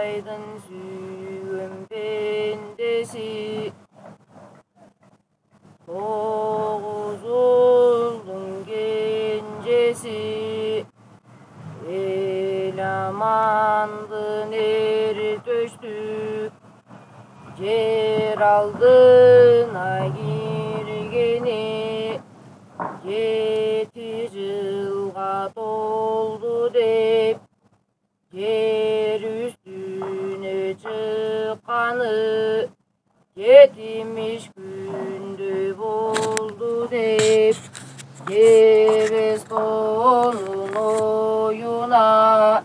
Aydın suyum bendesi, Toğuz oldun gencesi, el amandın er töştük, yer aldına girgeni, 7 yılga doldu dep, yer üstüne çıkanı 70 günde buldu dep, Geves onun oyuna,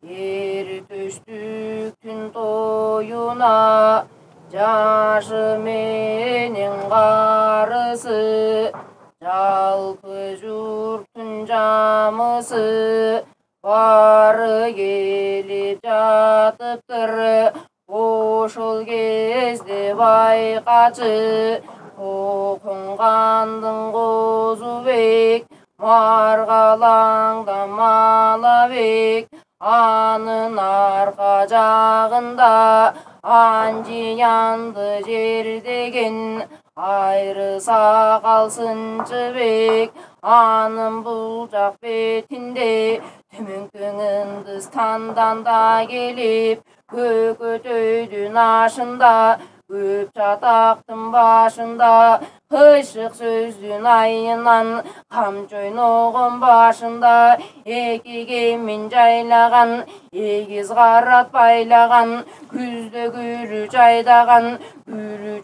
yer töştüktün toyuna, Jaşı menin karısı, Жалпы жұрттың жамысы, бары келіп жатыптыр, ошол кезде байқашы, тоқынғандың Қозыбек, марғалаңда Малабек, анын арқа жағында анжиянды жер деген, айрыса қалсыншы бек, анын бұл жақ бетінде төмен Үндістандан да келіп, көкөтөйдүн ашында, көп жатақтың башында, қышық сөздің айынан, қамшы ойноғын башында, екіге мен жайлаған, егіз қарат байлаған, күзді күрі жайдаған, күрі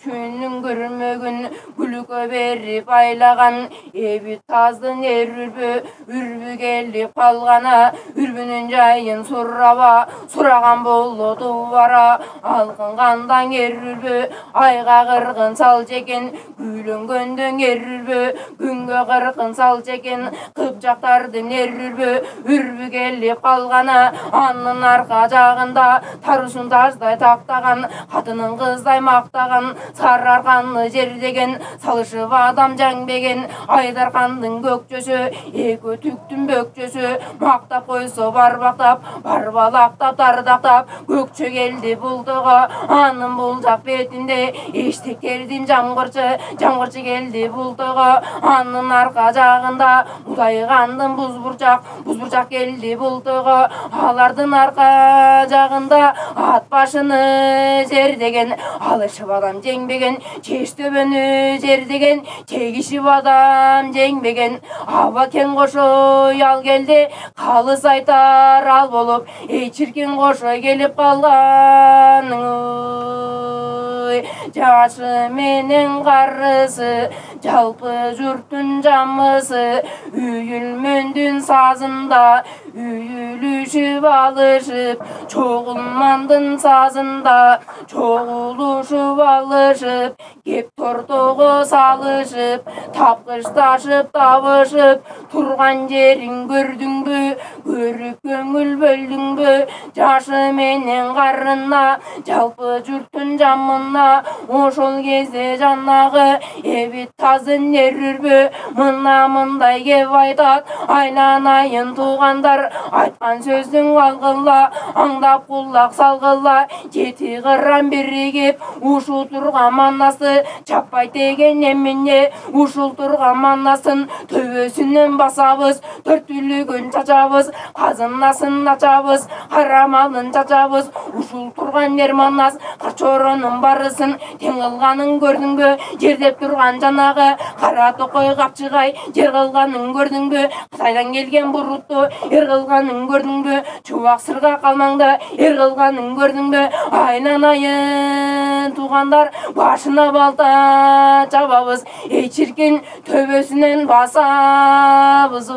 көрмөгін, күлкі беріп айлаған, ебіт таздың үрбі, үрбі келіп қалғана, үрбінің жайын сұраба, сұраған болу дұвара, алқынғандан үрбі, айға қырғын сал жекен, күлінгөндің үрбі, күнге қырғын сал жекен, қыпчақтардың үрбі келіп қалғана, анның арқа жағында, тарушын таждай тақтаған, қатының қыздай мақтаған, сарарқанны жердеген, салышып адам жаңбеген, Айдарқандың көкчөсі, екі түктің бөкчөсі, мақтап қойсы барбалақтап, тардақтап, көкчө келді бұлдығы, анын бұл жақ бетінде, ештектердің жаңғырчы келді бұлдығы, анын арқа жағында, ұдайғандың бұзбұрчақ келді бұлдығы, алардың арқа жағында, ат башыны жердеген, алышып адам жеңбеген, чештөбөні жердеген, чегишіп адам жеңбеген, аба кен қошой ал келді, қалыс айтар ал болып, чіркен қошой келіп қалғаның, жашы менен қарысы, жалпы жұрттың жамысы, үйілмөндің сазында, үйілішіп алышып, чоғылмандың сазында, чоғылышып алышып, кеп тортоғы салышып, тапқышташып табышып, тұрған жерін көрдің бі, көріп көңіл бөлдің бі, жашы менен қарына, жалпы жұрттың жамына, ошол кезде жаннағы, ебит тазын үрбі, мындай кеп айтат, айланайын туғандар, айтқан сөздің алғыла, аңдап құлақ салғыла, жеті қыран бірігіп, ушыл тұрған маннасы, чаппай деген еміне, ушыл тұрған маннасын, төбесінен басабыз, төрттүлігін чачабыз, қазынасын ачабыз, харамалын чачабыз, ушыл тұрған ерманнас, қачоронын барысын, тең қылғанын көрдің бі, жердеп тұрған жанағы, қара тоқой қапчығай, жер қылғанын көрдің бі, Қытайдан келген бұрутты, ер қылғанын көрдің бі, чуақ сырға қалмаңды, ер қылғанын көрдің бі, айланайын туғандар, башына балта жабабыз, чіркен төбесінен басабыз,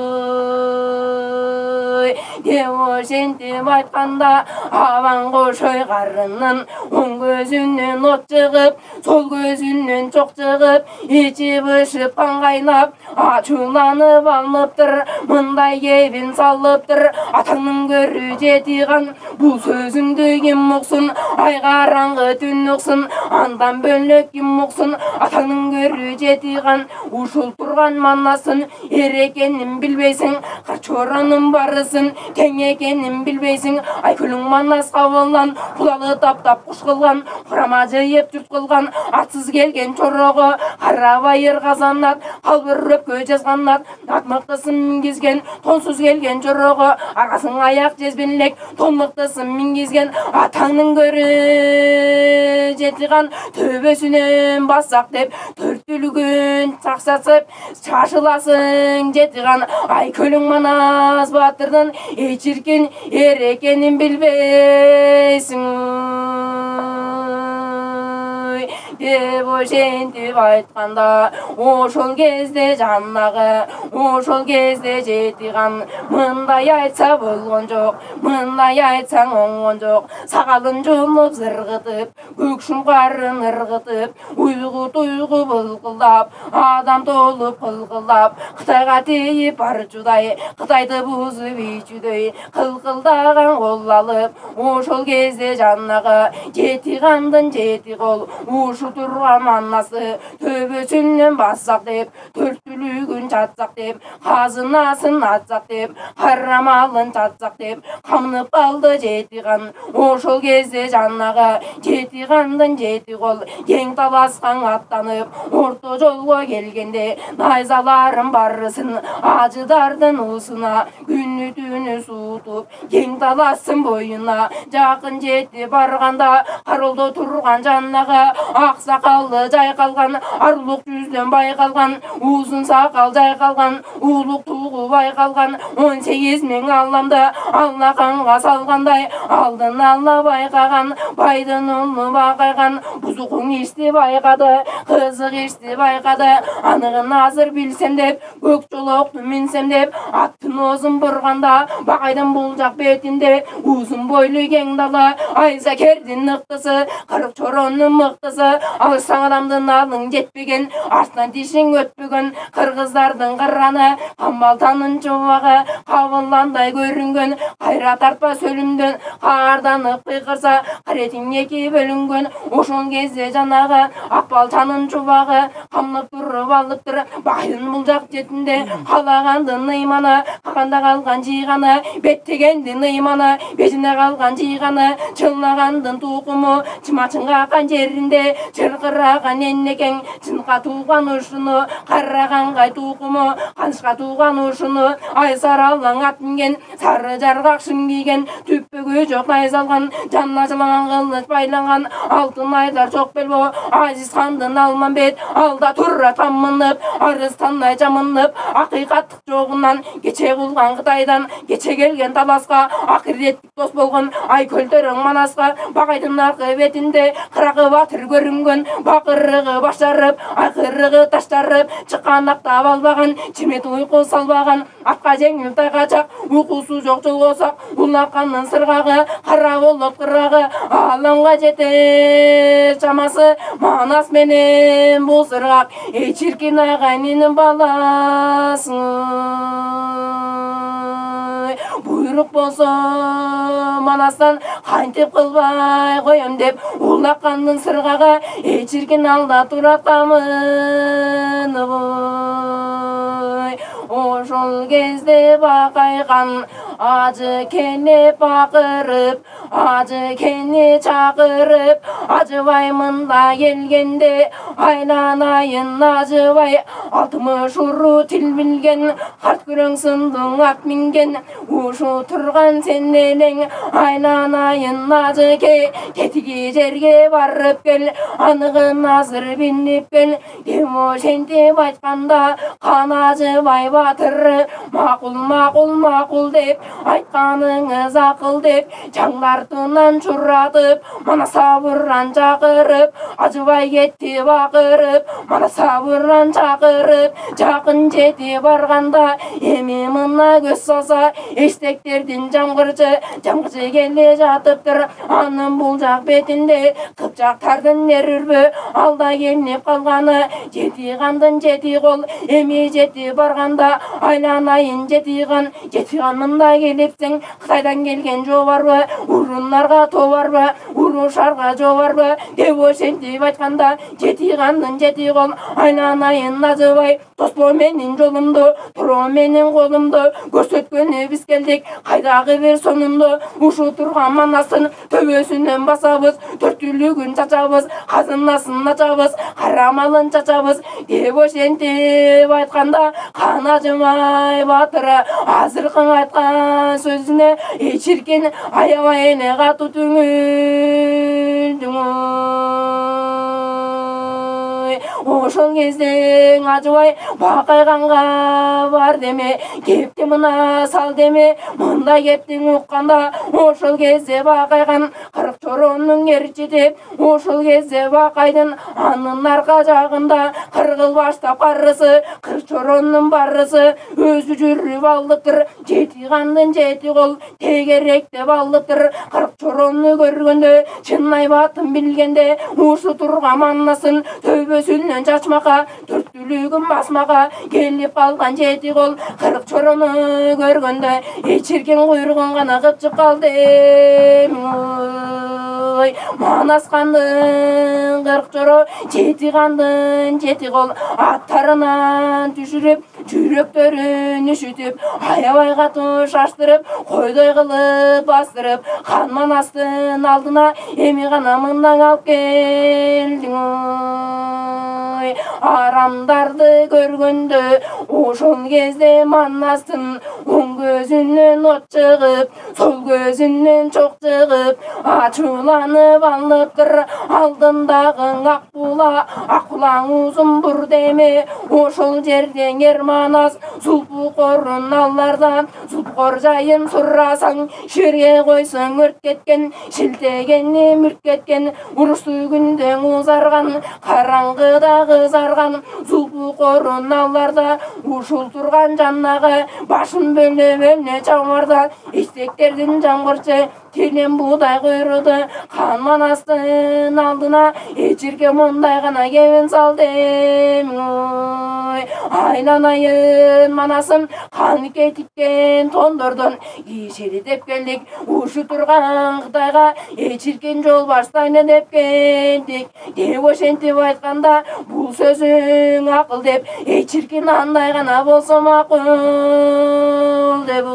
деу сентіп айтқанда, абан қошой қарынын, оң көзінен от шығып, сол көзінен çoq шығып, ечіп ұшып қанғайнап, ачуланып алыптыр, мындай кебін салыптыр, атаңның көрі жетиған, бұл сөзіңді кім ұқсын, ай қараңғы түн ұқсын, андан бөлік кім ұқсын, атаңның көрі жетиған, ушыл тұр тұрған маннасын, ер екенін білбейсің, қырчораның барысын, тең екенін білбейсің. Айкүлің маннасқа болған, құлалы таптап құш қылған, құрама жиып жұрт қылған, атсыз келген чороғы, қарабайыр қазанат, қалбырып көжез қанат, атмықтысын мінгізген, тонсыз келген чороғы, арқасын аяқ жезбенлек, тонмықтысын мінгізген, атаңның көрі жетіған, төбесінен бассақ деп, төрттілігін сақсасып, шашыласың жетіған. Айкүлің Манас батырдың ечіркен ер екенін білбейсің деп ошентип айтқанда, ошол кезде жаннағы, ошол кезде жетиған. Мындай айтса болған жоқ, мындай айтсаң оңған жоқ. Сақалын жұмып зырғытып, көкшін қарын ырғытып, ұйғы тұйғы бұлқылдап, адам толып қылқылдап, Қытайға тейіп барчудай, Қытайды бұзып ичудай, қылқылдаған қол алып, ошол кезде жаннағы, жетиғандың жети қол, ушу тұрған маннасы, төбесінен бассақ деп, төрттілігін жатсақ деп, қазынасын атсақ деп, қарамалын жатсақ деп, қамнып алды жетиған. Ошол кезде жаннаға, жетиғандың жети қол, ең таласқан аттанып, орто жолға келгенде, найзаларын барысын, ажыдардың уысына, күні түні суытып, ең таласын бойына, жақын жетті барғанда, қарылды тұрған жаннаға, ақсақалы жайқалған, арлық жүзден байқалған, uzun сақал жайқалған, улық туғы байқалған, 18 мың алламды аллақанға салғандай, алдын алла байқаған, байдың ұлы бақайған, бұзуқың ішті байқады, қызық ішті байқады, анығын азыр білсем деп, көк жолоқты мінсем деп, аттың озын бұрғанда, бақайдың бұл жақ бетінде, uzun бойлы кең дала, айса кердің нықтысы, қырық чоронның мықтысы, алышсаң адамдың алың жетпеген, артынан тишің өтпеген, қырғыздардың қыраны, қамбалтаның жуағы, қабылландай көрінген, қайра тартпа сөлімден, қарданып қиқырса, қаретін екі бөлінген, ошон кезде жанағы, ақбалтаның жуағы, қамлып тұрып алып тұр, байдың бұл жақ жетінде, қалағанды найманы, қақанда қалған жиғаны, беттегенді найманы, бетіне қалған жиғаны, чылнағандың туқымы, чымачынға қан жерінде, чырқыраған еннекең, чынға туған ұшыны, қарағанға туқымы, қанышқа туған ұшыны, айсар аллаң атынген, сары жарғақ шынгиген, түппігі жоқ найзалған, жанна жылаған қылыш байланған, алтын айдар жоқ белбо, Азиз хандың алман бет, алда тұрра тамынып, арыстандай жамынып, ақиқаттық жоғынан, кече бұлған Қытайдан, кече келген таласқа, ақыреттік дос болған, Айкөлдерің Манасқа, Бақайдың арқы бетінде, қырағы батыр көрінген, бақырығы башарып, ақырығы таштарып, шыққан ақтап албаған, чемет ұйқы салбаған, атқа жеңіл тайғачақ, ұйқысы жоқ жол қосақ, ұлаққанның сырғағы, қара болып қырағы, алаңға жетер шамасы, Манас менен бұл сырғақ, ей чиркин ағайнының баласын. Бұйрық болса Манастан қайтып қылбай қоям деп, ұлаққанның сырғағы, ей чиркин алда тұратамын. Ошол кезде бақайған, ажы кене бақырып, ажы кене чақырып, ажыбаймын да келгенде, айланайын ажыбай, алтымыш ұру тіл білген, қарт күрең сындың ат мінген, ушу тұрған сеннелең, айланайын ажы ке, кетіге жерге барып кел, анығын азыр біліп кел, демо шентеп айтқанда, қан ажыбай батыр, мақұл деп, айтқаныңыз ақыл деп, жаңғартынан жұратып, мана сабыран шақырып, ажыбай кетті бақырып, мана сабыран шақырып, жақын жете барғанда, еме мына көз салса, ештектерден жамғырчы келе жатыптыр, анын бұл жақ бетінде, қыпчақтардың нерірбі, алда келнеп қалғаны, жетиғандың жети қол, еме жеті барғанда, айланайын жетиған мында келіпсің, Қытайдан келген жо бар бі, ұрынларға то бар бі, ұрышарға жо бар бі, деп ошентіп айтқанда, жетиғандың жети кол айланайын ажыбай тоспо менин жолумду туро менин колумду көрсөткөнү биз келдик кайдагы бир сонумду ушу турган манасын төбөсүнөн басабыз төртүлүгүн чачабыз казынасын ачабыз кара малын чачабыз деп ошентип айтканда кан ажымай батыры азыркың айткан сөзүнө чиркин аябай эле катуу түңүлдүң ошол кезде ажыбай бакайганга бар деме кепти мына сал деме мындай кептиң укканда ошол кезде бакайган 40 чоронун эрчитип ошол кезде бакайдын анын арка жагында кыргыл баштап карысы 40 чоронун барысы өзү жүрүп алдыптыр жети кандын жети кол тегеректеп алдыптыр 40 чоронну көргөндө чын айбатын билгенде ушу турган маннасын төбөсүнөн чачмакка төртүлүгүн басмакка келип калган жети кол 40 чорону көргөндө чиркин куйругун гана кыпчып калды манас кандын 40 чоро жети кандын жети кол аттарынан түшүрүп жүрөктөрүн үшүтүп аябай катуу шаштырып койдой кылып бастырып хан манастын алдына эми гана мындан алып келдиң арамдарды көргөндө ошол кезде манастын оң көзүнөн от чыгып сол көзүнөн чок чыгып ачууланып алыптыр алдындагы акбулаң узун бур деме ошол жерден ер манас зулпукорун алардан зулпукор жайын сурасаң жерге койсоң өрт кеткен шилтегени мүрт кеткен уруштуу күндө узарган караңгыда кызарган зулпукорун аларда ушул турган жаннагы башын бөлө чамарда эстектердин жамгырчы келен буудай куйруду хан манастын алдына чирке мындай гана кебин салды айланайын манасым хан кетиккен тондордон кийишели деп келдик ушу турган Кытайга чиркен жол баштайны деп келдик деп ошентип айтканда бул сөзүң акыл деп чиркен андай гана болсо макул деп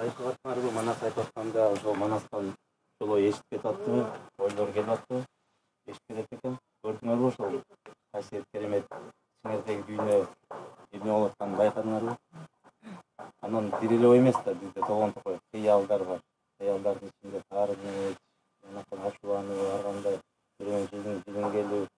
байкагатларбы манас айтып атканда ошол манастан жолой эшикке таттыбы ойлор келип аттыбы эшикке деп экен көрдүңөрбү ошол касиет керемет сиңердеги дүйнө эмне болуп атканын байкадыңарбы анан бир эле ой эмес да бизде болгон кыялдар бар кыялдардын ичинде тарых